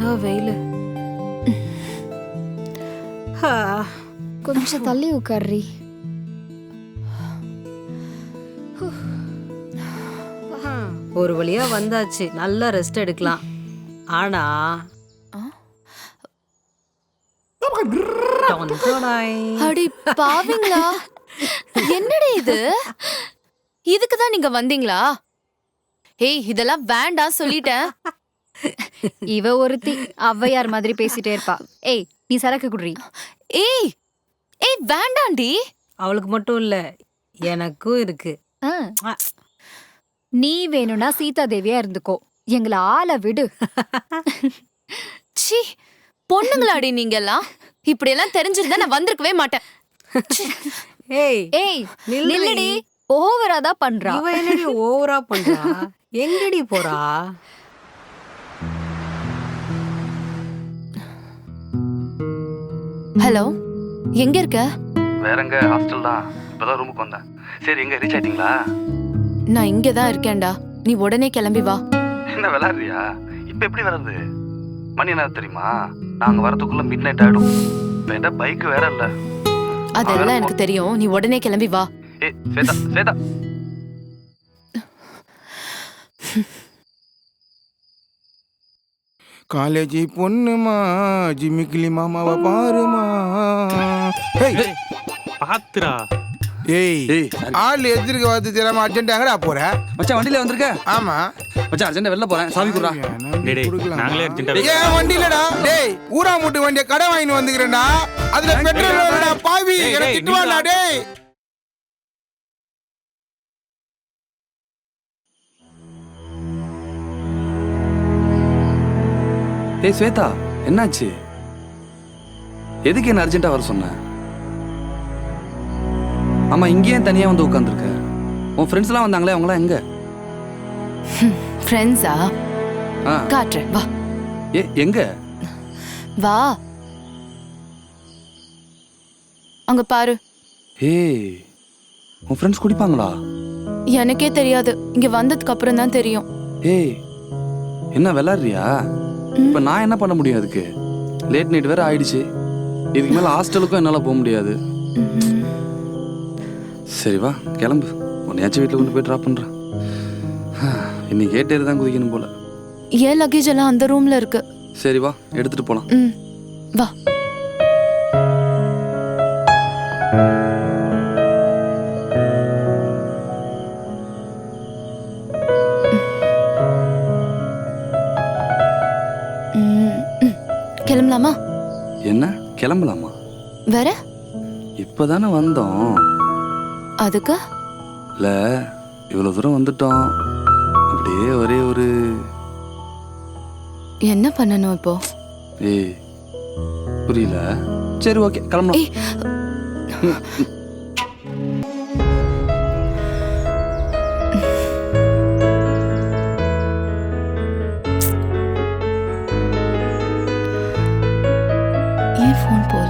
என்ன வெயிலு. கொஞ்சம் தள்ளி உட்கார்றி. ஒரு வழியா வந்தாச்சு, நல்லா ரெஸ்ட் எடுக்கலாம். ஆனா அடி பாவிங்களா, என்னடி இது? இதுக்குதான் நீங்க வந்தீங்களா? ஏய், இதெல்லாம் வேண்டாம் சொல்லிட்டேன். இவ ஒருத்தி ஔவையார் மாதிரி பேசிட்டே இருப்பா. ஏய், நீ சரக்கு குடுறி. ஏய் ஏய் வேண்டாண்டி. அவளுக்கு மட்டும் இல்ல, எனக்கும் இருக்கு. நீ வேணும்னா சீதா தேவியா இருந்துக்கோ, எங்களை ஆள விடு. சி, பொண்ணுங்களாடி நீங்க எல்லாம். இப்படி எல்லாம் தெரிஞ்சிருந்தா நான் வந்திருக்கவே மாட்டேன். ஏய் ஏய் நில்லடி, ஓவரா தான் பண்றா. இவ என்னடி ஓவரா பண்றா? எங்கடி போறா? ஹலோ, எங்க இருக்க? வேற எங்க, ஹாஸ்டல் தான். இப்பதான் ரூமுக்கு வந்தேன். சரி, எங்க ரீச் ஆயிட்டீங்களா? நான் இங்கதான் இருக்கேன்டா, நீ உடனே கிளம்பி வா. என்ன விளையாடுறியா? இப்ப எப்படி வர்றது? மணி என்ன தெரியுமா? நாங்க வரதுக்குள்ள மிட் நைட் ஆயிடும். வேண்டா, பைக் வேற இல்ல. அதெல்லாம் எனக்கு தெரியும், நீ உடனே கிளம்பி வா. ஏய் ஸ்வேதா, ஸ்வேதா. காலேஜி பொண்ணுமா, ஜிமிக்கிலி மாமாவை பாருமா. பாத்துரா. ஏய், ஆள் எதிர்க்க வந்து தெரியாம அர்ஜென்ட் எங்கடா போற? மச்சான் வண்டியில வந்திருக்க? ஆமா மச்சான் அர்ஜென்ட் வெளில போறேன், சாவி குடுறா. நாங்களே அர்ஜென்ட்டா. ஏன் வண்டி இல்லடா? டேய், ஊரா மூட்டு வண்டிய கடை வாங்கி வந்துக்கிறேன்டா. அதுல பெட்ரோல் இல்லடா பாவி. எனக்கு திட்டுவாடா டேய். ஏய் ஸ்வேதா, என்னாச்சு? எதுக்கு என்ன அர்ஜென்ட்டா வர சொன்ன? ஆமா, இங்கேயே தனியா வந்து உட்காந்துருக்க. உன் ஃப்ரெண்ட்ஸ் எல்லாம் வந்தாங்களே, அவங்களாம் எங்க? ஃப்ரெண்ட்ஸா? காட்டுறேன், வா. எங்க? வா, அங்க பாரு. ஏய், உன் ஃப்ரெண்ட்ஸ் குடிப்பாங்களா? எனக்கே தெரியாது, இங்க வந்ததுக்கு அப்புறம் தான் தெரியும். ஏய், என்ன விளையாடுறியா? இப்ப நான் என்ன பண்ண முடியும்? அதுக்கு லேட் நைட் வேற ஆயிடுச்சு. இதுக்கு மேல ஹாஸ்டலுக்கும் என்னால போக முடியாது. சரி வா, கிளம்பு. உன்னையாச்சும் வீட்டுல கொண்டு போய் ட்ராப் பண்றேன். இன்னைக்கு கேட்டே தான் குதிக்கணும் போல. ஏன் லக்கேஜ் எல்லாம் அந்த ரூம்ல இருக்கு. சரி வா, எடுத்துட்டு போலாம். வா. கிளம்பலாமா? என்ன கிளம்பலாமா? வேற இப்பதானே வந்தோம். அதுக்கு இல்ல, இவ்வளவு தூரம் வந்துட்டோம், அப்படியே ஒரே ஒரு. என்ன பண்ணணும் இப்போ? ஏய் புரியல. சரி ஓகே, கிளம்பலாம். ஏன் ஃபோன் போல?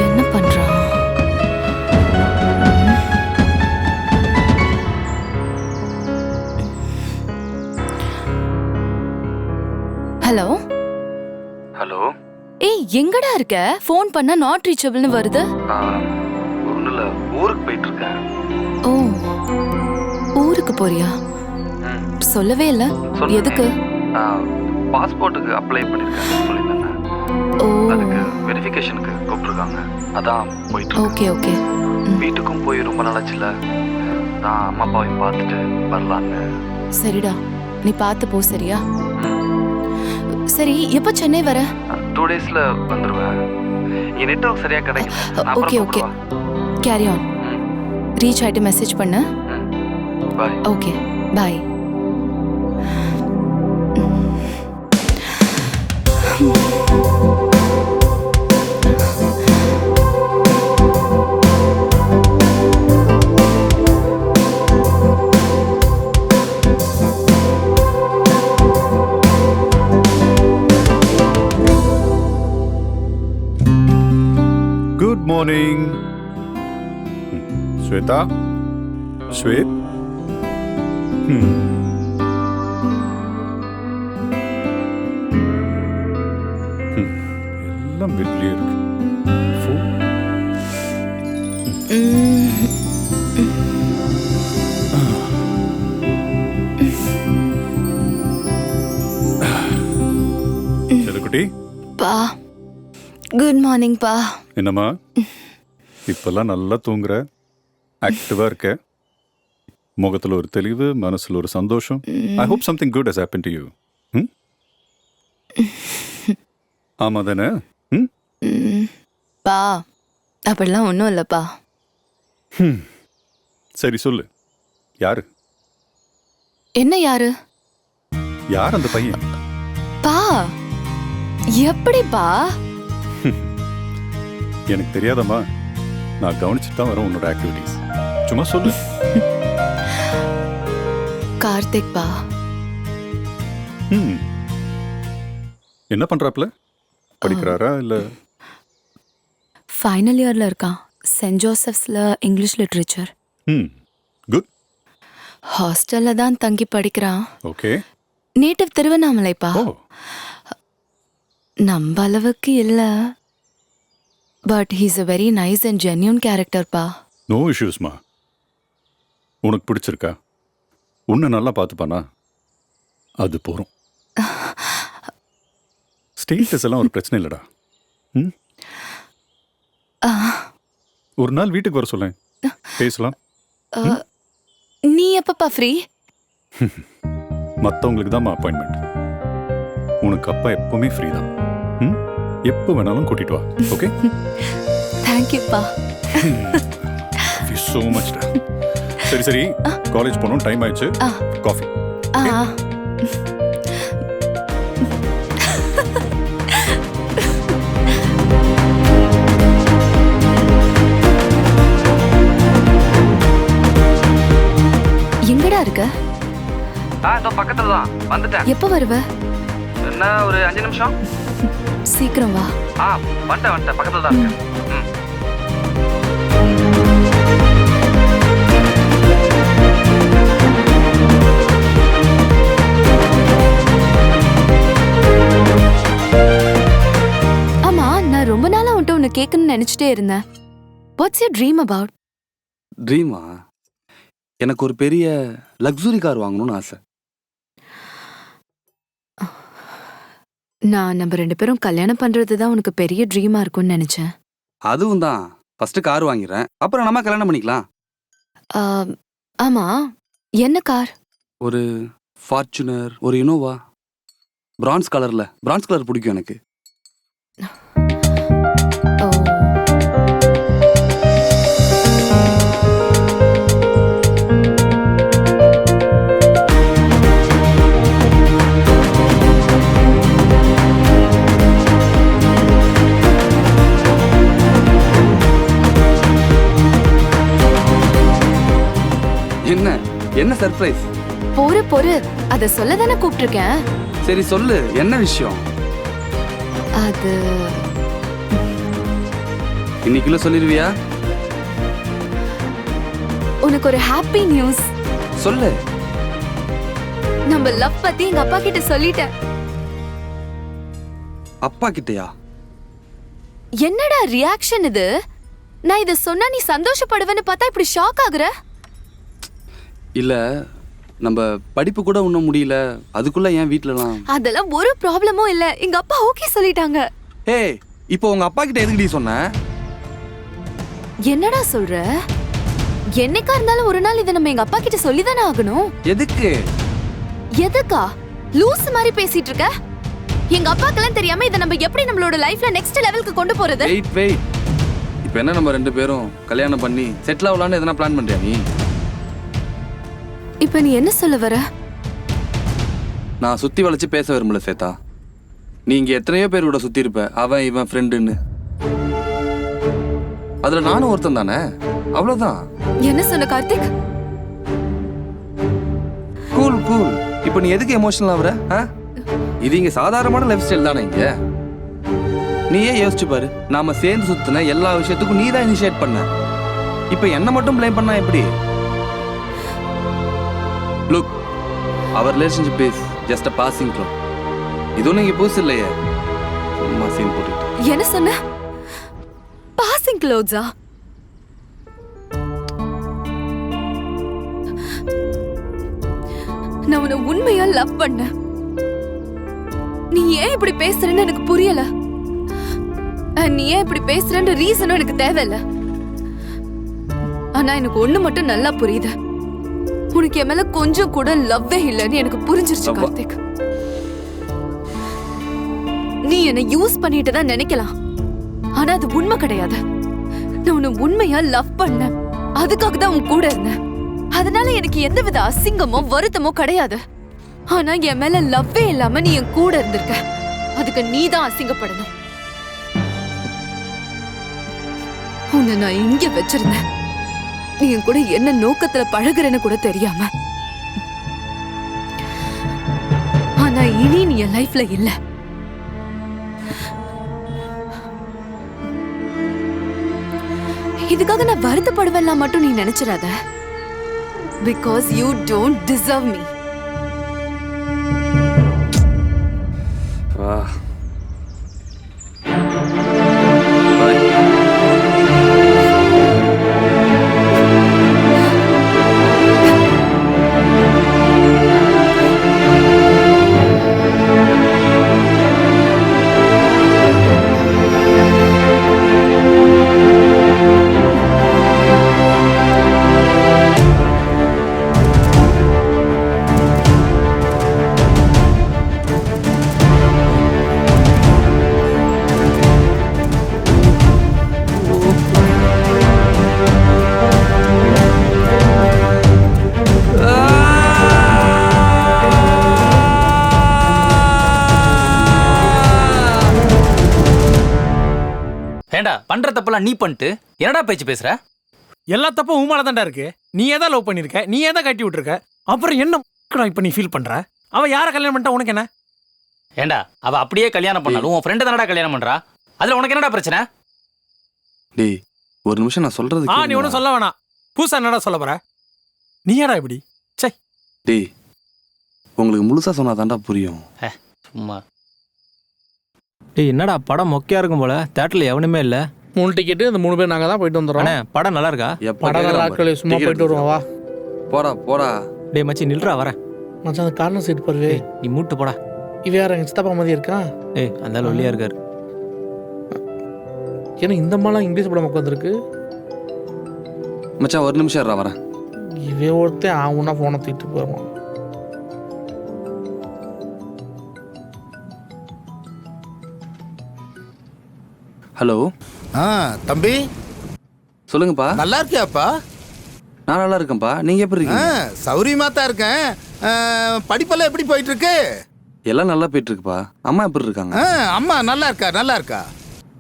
என்ன பண்றான்? Hello hello. ஏய், எங்கடா இருக்க? ஃபோன் பண்ணா நாட் ரீச்சபிள்னு வருது. ஒன்றும் இல்லை, ஊருக்கு போயிட்டு இருக்கேன். ஓ, ஊருக்கு போறியா? சொல்லவே இல்ல. எதுக்கு? பாஸ்போர்ட்டுக்கு அப்ளை பண்ணிருக்கேன் சொல்லியிருந்தாங்க. ஓ, அதுக்கு வெரிஃபிகேஷனுக்கு கூப்பிட்டுருக்காங்க, அதான் போயிட்டு இருக்கேன். Okay okay. வீட்டுக்கும் போய் ரொம்ப நாளாச்சுல, நான் அம்மா அப்பாவையும் பார்த்துட்டு வரலான்னு. சரிடா, நீ பார்த்து போ. சரியா? சரி, எப்போ சென்னை வர? 2 daysல வந்துருவேன். இங்க நெட்வொர்க் சரியா கிடைக்கல. Okay okay, carry on. Reach ஆயிட்டு மெசேஜ் பண்ணு. பாய். ஓகே, பாய். morning. Shweta? Shwet? எல்லாம் பெட்லயே இருக்கு. செல்லக்குட்டி, பா குட் மார்னிங் பா. என்னம்மா இப்பெல்லாம் நல்லா தூங்குற, ஆக்டிவா இருக்க, முகத்துல ஒரு தெளிவு, மனசுல ஒரு சந்தோஷம். I hope something good has happen to you. ஆமா தானே? பா அப்படிலாம் ஒன்றும் இல்லைப்பா. சரி சொல்லு, யாரு என்ன யாரு? யார் அந்த பையன்? பா எப்படிப்பா? எனக்கு தெரியாதம்மா, நான் கவனிச்சுட்டு தான் வரேன் உன்னோட ஆக்டிவிட்டீஸ். சும்மா சொல்லு. கார்த்திக் பா. என்ன பண்றாப்ல? படிக்கிறாரா இல்ல? ஃபைனல் இயர்ல இருக்கான், சென்ட் ஜோசப்ஸ்ல இங்கிலீஷ் லிட்ரேச்சர். குட். ஹாஸ்டல்ல தான் தங்கி படிக்கிறான். ஓகே. நேட்டிவ் திருவண்ணாமலைப்பா. ஓ, நம்ம அளவுக்கு இல்ல, but he's a very nice and genuine கேரக்டர்ப்பா. நோ இஷ்யூஸ்மா. உனக்கு பிடிச்சிருக்கா? உன்னை நல்லா பார்த்துப்பானா? அது போறோம். ஸ்டேட்டஸ் எல்லாம் ஒரு பிரச்சனை இல்லடா. ஒரு நாள் வீட்டுக்கு வர சொல்லேன், பேசலாம். நீ எப்பப்பா ஃப்ரீ? மற்றவங்களுக்கு தான் அப்பாயின்மெண்ட். உனக்கு அப்பா எப்பவுமே ஃப்ரீ தான். எப்போ வேணாலும் கூட்டிட்டு வா. ஓகே? தேங்க்யூப்பா. ஸோ மச்டா. சரி சரி, காலேஜ் போகணும், டைம் ஆயிடுச்சு. காஃபி. எங்கடா இருக்க? இதோ பக்கத்துல தான் வந்துட்டேன். எப்போ வருவ? என்ன ஒரு 5 நிமிஷம்? சீக்கிரம் வா. வந்துட்டேன் பக்கத்துல தான் இருக்கேன். ஆமா, நான் ரொம்ப நாளா உன்கிட்ட ஒன்னு கேட்கணும்னு நினைச்சிட்டே இருந்தேன். What's your dream about? ட்ரீமா? எனக்கு ஒரு பெரிய லக்ஸுரி கார் வாங்கணும்னு ஆசை. நான் நம்ம 2 பேரும் கல்யாணம் பண்றது தான் உனக்கு பெரிய ட்ரீமா இருக்கும்னு நினைச்சேன். அதுவும் தான். ஃபர்ஸ்ட் கார் வாங்கிடுறேன், அப்புறம் நம்ம கல்யாணம் பண்ணிக்கலாம். ஆமா, என்ன கார்? ஒரு ஃபார்ச்சுனர், ஒரு இனோவா, பிரான்ஸ் கலர் பிடிக்கும் எனக்கு. ஓ, என்ன சர்ப்ரைஸ்? பொறு அத சொல்ல தானே கூப்பிட்டிருக்கேன். சரி சொல்லு, என்ன விஷயம்? அது இன்னைக்குள்ள சொல்லிடுவியா? உனக்கு ஒரு ஹாப்பி நியூஸ். சொல்லு. நம்ம லவ் பத்தி எங்க அப்பா கிட்ட சொல்லிட்டேன். அப்பா கிட்டயா? என்னடா ரியாக்ஷன் இது? நான் இத சொன்னா நீ சந்தோஷப்படுவேன்னு பார்த்தா இப்படி ஷாக் ஆகுற? இல்ல, நம்ம படிப்பு கூட இன்னும் முடியல, அதுக்குள்ள ஏன் வீட்லலாம்? அதெல்லாம் ஒரு ப்ராப்ளமும் இல்ல, எங்க அப்பா ஓகே சொல்லிட்டாங்க. ஏய், இப்போ உங்க அப்பா கிட்ட எதுக்குடி சொன்ன? என்னடா சொல்ற? என்னைக்கா இருந்தாலும் ஒரு நாள் இத நம்ம எங்க அப்பா கிட்ட சொல்லிதானே ஆகணும். எதுக்கு? எதுக்கா? லூஸ் மாதிரி பேசிட்டு இருக்க. எங்க அப்பாக்கெல்லாம் தெரியாம இத நம்ம எப்படி நம்மளோட லைஃப்ல நெக்ஸ்ட் லெவலுக்கு கொண்டு போறது? வெயிட். இப்போ என்ன நம்ம 2 பேரும் கல்யாணம் பண்ணி செட்டில் ஆகலாம்னு எதனா பிளான் பண்றியா நீ? இப்ப நீ என்ன சொல்ல வர? நான் சுத்தி வளைச்சு பேச விரும்பல சேதா. நீ இங்க எத்தனையோ பேர் கூட சுத்தி இருப்ப, அவன் இவன் ஃப்ரெண்டுன்னு. அதுல நானும் ஒருத்தன் தானே, அவ்வளவுதான். என்ன சொன்ன கார்த்திக்? கூல். இப்போ நீ எதுக்கு எமோஷனல் ஆகுற? இது இங்க சாதாரணமான லைஃப் ஸ்டைல் தானே இங்க. நீயே யோசிச்சு பாரு, நாம சேர்ந்து சுத்தின எல்லா விஷயத்துக்கும் நீ தான் இனிஷியேட் பண்ண. இப்ப என்ன மட்டும் ப்ளேம் பண்ணா எப்படி? Look, our relationship is just a passing glow. இதுவும் நீங்க புதுசு இல்லையே, சும்மா சீன் போட்டுட்டு. என்ன சொன்ன? பாசிங் க்ளோத்ஸா? நான் உன்னை உண்மையா லவ் பண்ண. நீ ஏன் இப்படி பேசுறன்னு எனக்கு புரியல. நீ ஏன் இப்படி பேசுறன்ற ரீசனும் எனக்கு தேவையில்ல. ஆனா எனக்கு ஒண்ணு மட்டும் நல்லா புரியுது. உனக்கு என் மேல கொஞ்சம் கூட லவ்வே இல்லைன்னு எனக்கு புரிஞ்சிருச்சு கார்த்திக். நீ என்னை யூஸ் பண்ணிட்டு தான் நினைக்கலாம், ஆனா அது உண்மை கிடையாது. நான் உன்னை உண்மையா லவ் பண்ண, அதுக்காக தான் உன் கூட இருந்தேன். அதனால எனக்கு எந்தவித அசிங்கமோ வருத்தமோ கிடையாது. ஆனா என் மேல லவ்வே இல்லாம நீ என் கூட இருந்திருக்க, அதுக்கு நீ தான் அசிங்கப்படணும். உன்னை நான் இங்க வச்சிருந்தேன், நீ என் கூட என்ன நோக்கத்துல பழகுறேன்னு கூட தெரியாம. ஆனா இனி நீ என் லைஃப்ல இல்ல. இதுக்காக நான் வருத்தப்படுவேன் மட்டும் நீ நினைச்சிடாத. Because you don't deserve me. ஏண்டா பண்ற தப்பெல்லாம் நீ பண்ணிட்டு என்னடா பேச்சு பேசுற? எல்லா தப்பும் உன் மேல தான்டா இருக்கு. நீ ஏதா லவ் பண்ணிருக்க, நீ ஏதா கட்டி விட்டுருக்க, அப்புறம் என்ன இப்ப நீ ஃபீல் பண்ற? அவ யார கல்யாணம் பண்ணிட்டா உனக்கு என்ன? ஏண்டா அவ அப்படியே கல்யாணம் பண்ணாலும் உன் ஃப்ரெண்ட் தானடா கல்யாணம் பண்றா, அதுல உனக்கு என்னடா பிரச்சனை? டேய் ஒரு நிமிஷம் நான் சொல்றது நீ ஒன்னும் சொல்ல வேணாம். பூசா என்னடா சொல்ல போற? நீ ஏடா இப்படி? சை டேய், உங்களுக்கு முழுசா சொன்னா தான்டா புரியும். சும்மா டேய் என்னடா படம் மொக்கையா இருக்கும் போல, தியேட்டர்ல எவனுமே இல்ல. 3 டிக்கெட்டு, இந்த 3 பேர் நாங்க தான் போயிட்டு வந்துறோம். அண்ணே படம் நல்லா இருக்கா? படம் நல்லா இருக்கல, சும்மா போயிட்டு வருவோம் வா. போடா போடா. டேய் மச்சி நில்றா வரேன். மச்சான் அந்த கார்னர் சீட் பாரு. நீ மூட்டு போடா. இவ யார எங்க சித்தப்பா மாதிரி இருக்கான்? ஏய் அந்த ஆளு ஒல்லியா இருக்காரு. ஏன்னா இந்த மாலாம் இங்கிலீஷ் படம் உட்காந்துருக்கு. மச்சான் ஒரு நிமிஷம் இருடா வரேன். இவே ஒருத்தன் ஆவுன்னா போனை தூக்கிட்டு போவான். ஹலோ. தம்பி சொல்லுங்கப்பா. நல்லா இருக்கியாப்பா? நான் நல்லா இருக்கேன்ப்பா, நீங்க எப்படி இருக்கீங்க? சௌரியமா தான் இருக்கேன். படிப்பெல்லாம் எப்படி போயிட்டு இருக்கு? எல்லாம் நல்லா போயிட்டு இருக்குப்பா. அம்மா எப்படி இருக்காங்க? அம்மா நல்லா இருக்கா, நல்லா இருக்கா.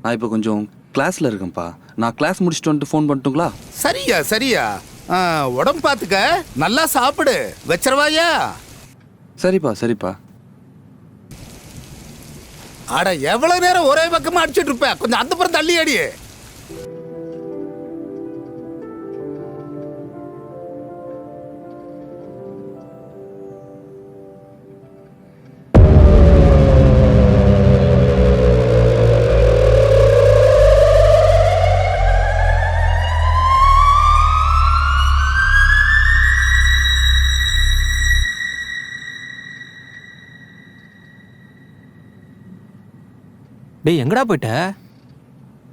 நான் இப்போ கொஞ்சம் கிளாஸ்ல இருக்கேன்ப்பா. நான் கிளாஸ் முடிச்சுட்டு வந்துட்டு ஃபோன் பண்ணட்டுங்களா? சரியா சரியா. உடம்பு பார்த்துக்க, நல்லா சாப்பிடு. வச்சிரவாயா? சரிப்பா சரிப்பா. அட எவ்வளவு நேரம் ஒரே பக்கமா அடிச்சுட்டு இருப்ப, கொஞ்சம் அந்த புறம் தள்ளி அடி. டேய் எங்கடா போயிட்ட?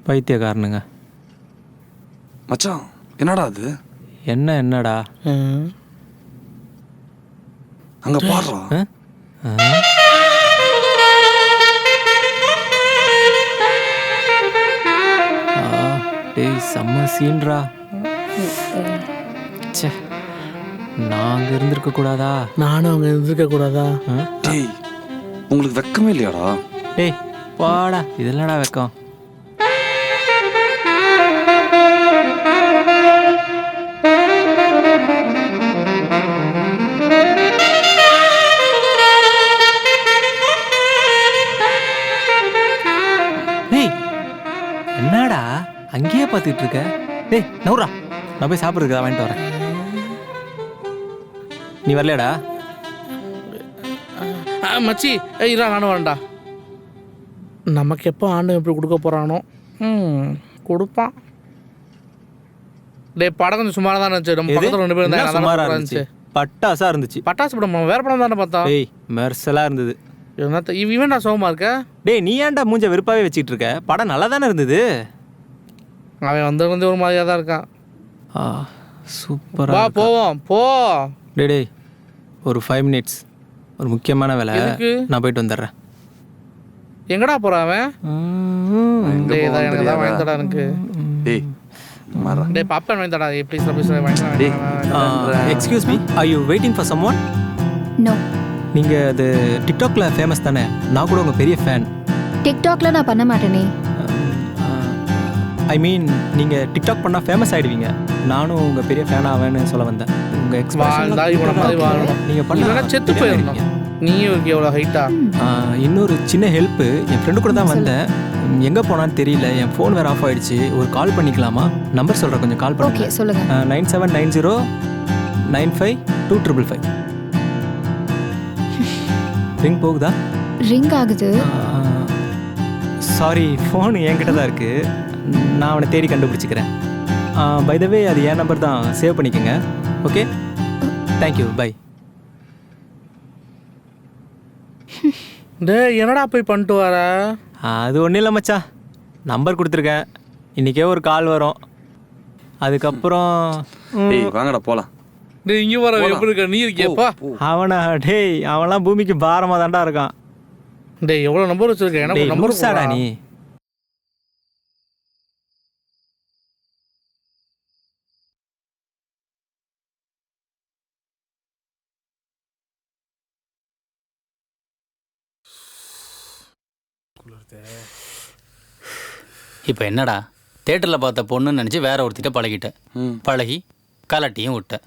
பைத்தியக்காரனுங்க. மச்சான் என்னடா அது? என்னடா அங்க பாடுறா. டேய் செம்ம சீன்ரா. நான் அங்க இருந்திருக்க கூடாதா? நானும் அங்க இருந்திருக்க கூடாதா? டேய் உங்களுக்கு வெக்கமே இல்லையாடா? டேய் வாடா, இதெல்லடா வெக்கம். பார்த்துட்டு இருக்க? டேய் நவுரா, நான் போய் சாப்பிட்றதுக்கு வாங்கிட்டு வரேன். நீ வரலையாடா? மச்சி இரா நானும் வரேன்டா. நமக்கு எப்போ ஆண்டு எப்படி கொடுக்க போகிறானோ கொடுப்பான். டே படம் கொஞ்சம் சுமாராக தான் இருந்துச்சு. நம்ம பக்கத்தில் 2 பேர் இருந்தாங்க. சுமாரா இருந்துச்சு, பட்டாசா இருந்துச்சு. பட்டாசு படம் வேற படம் தானே பார்த்தா? டேய் மெர்சலா இருந்தது. இவன்டா சோகமா இருக்க? டேய் நீ ஏன்டா மூஞ்ச வெறுப்பாவே வச்சுக்கிட்டு இருக்க? படம் நல்லா தானே இருந்தது. அவன் வந்து ஒரு மாதிரியாக தான் இருக்கான். சூப்பரா வா போவோம் போ. டேய் ஒரு 5 மினிட்ஸ், ஒரு முக்கியமான வேலை. நான் போயிட்டு வந்துடுறேன். எங்கடா போறான் அவன்? எனக்கு தான் வாங்கித்தடா எனக்கு. டேய் மாறா. டேய் பாப்கார்ன் வாங்கித்தடா ப்ளீஸ் ப்ளீஸ் வாங்கித்தடா. டேய் excuse me, are you waiting for someone? No. நீங்க அது டிக்டாக்ல ஃபேமஸ் தானே? நான் கூட உங்க பெரிய ஃபேன். டிக்டாக்ல நான் பண்ண மாட்டேனே. ஐ மீன் நீங்க டிக்டாக் பண்ணா ஃபேமஸ் ஆயிடுவீங்க. நானும் உங்க பெரிய ஃபேன் ஆவேன்னு சொல்ல வந்தேன். உங்க எக்ஸ்பிரஷன் நீங்க பண்ணா செத்து போயிடணும். நீயும் எவ்வளோ ஹைட்டா? இன்னொரு சின்ன ஹெல்ப், என் ஃப்ரெண்டு கூட தான் வந்தேன். எங்கே போனான்னு தெரியல, என் ஃபோன் வேறு ஆஃப் ஆயிடுச்சு. ஒரு கால் பண்ணிக்கலாமா? நம்பர் சொல்கிறேன், கொஞ்சம் கால் பண்ணுங்க. ஓகே சொல்லுங்க. 9790955255. ரிங் போகுதா? ரிங் ஆகுது. சாரி, ஃபோன் என்கிட்ட தான் இருக்கு. நான் அவனை தேடி கண்டுபிடிச்சிக்கிறேன். பை த வே அது என் நம்பர் தான், சேவ் பண்ணிக்கோங்க. Okay thank you, bye. டேய் என்னடா போய் பண்ணிட்டு வர? அது ஒன்றும் இல்லை மச்சான், நம்பர் கொடுத்துருக்கேன். இன்றைக்கே ஒரு கால் வரும், அதுக்கப்புறம் டேய் வாங்கடா போலாம். டேய் இங்கே வர எப்படி இருக்க? நீ இருக்கியப்பா? அவனா? டேய் அவன்லாம் பூமிக்கு பாரமாக தான்டா இருக்கான். டேய் எவ்வளோ நம்பர் வச்சிருக்க? எனக்கு நம்பர் சாடா நீ. இப்போ என்னடா, தேட்டரில் பார்த்த பொண்ணுன்னு நினச்சி வேற ஒருத்திட்ட பழகிட்டேன். பழகி கலட்டியும் விட்டேன்.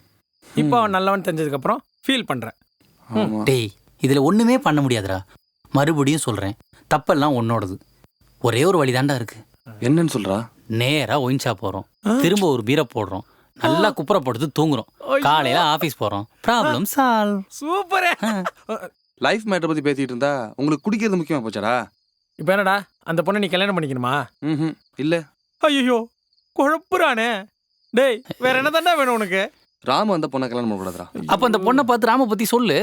இப்போ அவன் நல்லவன் தெரிஞ்சதுக்கப்புறம் ஃபீல் பண்ணுறேன். டேய் இதில் ஒன்றுமே பண்ண முடியாதுடா. மறுபடியும் சொல்கிறேன், தப்பெல்லாம் உன்னோடது. ஒரே ஒரு வழி தாண்டா இருக்கு. என்னன்னு சொல்றா? நேராக ஒயின் ஷாப் போகிறோம், திரும்ப ஒரு பீரை போடுறோம், நல்லா குப்புற போட்டு தூங்குறோம், காலையில் ஆஃபீஸ் போகிறோம், ப்ராப்ளம் சால்வ். சூப்பரே. லைஃப் மேட்டர் பற்றி பேசிட்டு இருந்தா உங்களுக்கு குடிக்கிறது முக்கியமா போச்சாடா? இப்போ என்னடா, அந்த பொண்ணை நீ கல்யாணம் பண்ணிக்கணுமா? இல்லை. ஐயோ குழப்புறானே. டேய் வேற என்ன தாண்டா வேணும் உனக்கு? ராம அந்த பொண்ணை கல்யாணம் பண்ணக்கூடாதுடா. அப்போ அந்த பொண்ணை பார்த்து ராம பற்றி சொல்லு.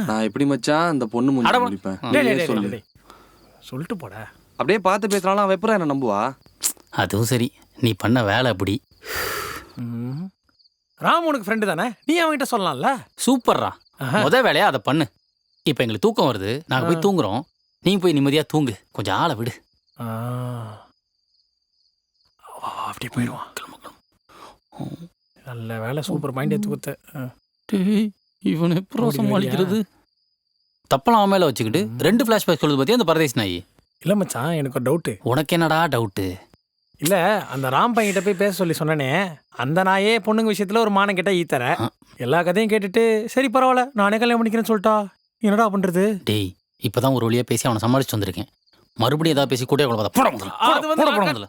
நான் எப்படி மச்சான் அந்த பொண்ணு முடிப்பேன்? சொல்லு, சொல்லிட்டு போட. அப்படியே பார்த்து பேசுறாலும் அவன் எப்பறம் என்ன நம்புவா? அதுவும் சரி, நீ பண்ண வேலை அப்படி. ராம் உனக்கு ஃப்ரெண்டு தானே, நீ அவன்கிட்ட சொல்லலாம்ல. சூப்பர்ரா, முத வேலையா அதை பண்ணு. இப்போ எங்களுக்கு தூக்கம் வருது, நாங்கள் போய் தூங்குறோம். நீ போய் நிம்மதியாக தூங்கு, கொஞ்சம் ஆளை விடு. அப்படி போயிடுவான். நல்ல வேலை, சூப்பர் மைண்ட் எடுத்து கொடுத்த. இவனை எப்போ சமாளிக்கிறது? தப்பெல்லாம் அவன் மேலே வச்சுக்கிட்டு 2 ஃப்ளாஷ்பேக் சொல்லுது பற்றி அந்த பரதேஷ் நாயி. இல்லை மச்சான், எனக்கு ஒரு டவுட்டு. உனக்கு என்னடா டவுட்டு? இல்லை, அந்த ராம் பையன்கிட்ட போய் பேச சொல்லி சொன்னனே, அந்த நாயே பொண்ணுங்க விஷயத்தில் ஒரு மானம் கேட்டால் ஈத்தர. எல்லா கதையும் கேட்டுட்டு சரி பரவாயில்ல நானே கல்யாணம் பண்ணிக்கிறேன்னு சொல்லிட்டா, என்னடா பண்ணுறது? டேய் இப்போதான் ஒரு வழியாக பேசி அவனை சமாளிச்சு வந்திருக்கேன். மறுபடியும் ஏதாவது பேசி கூட போட முதல்ல.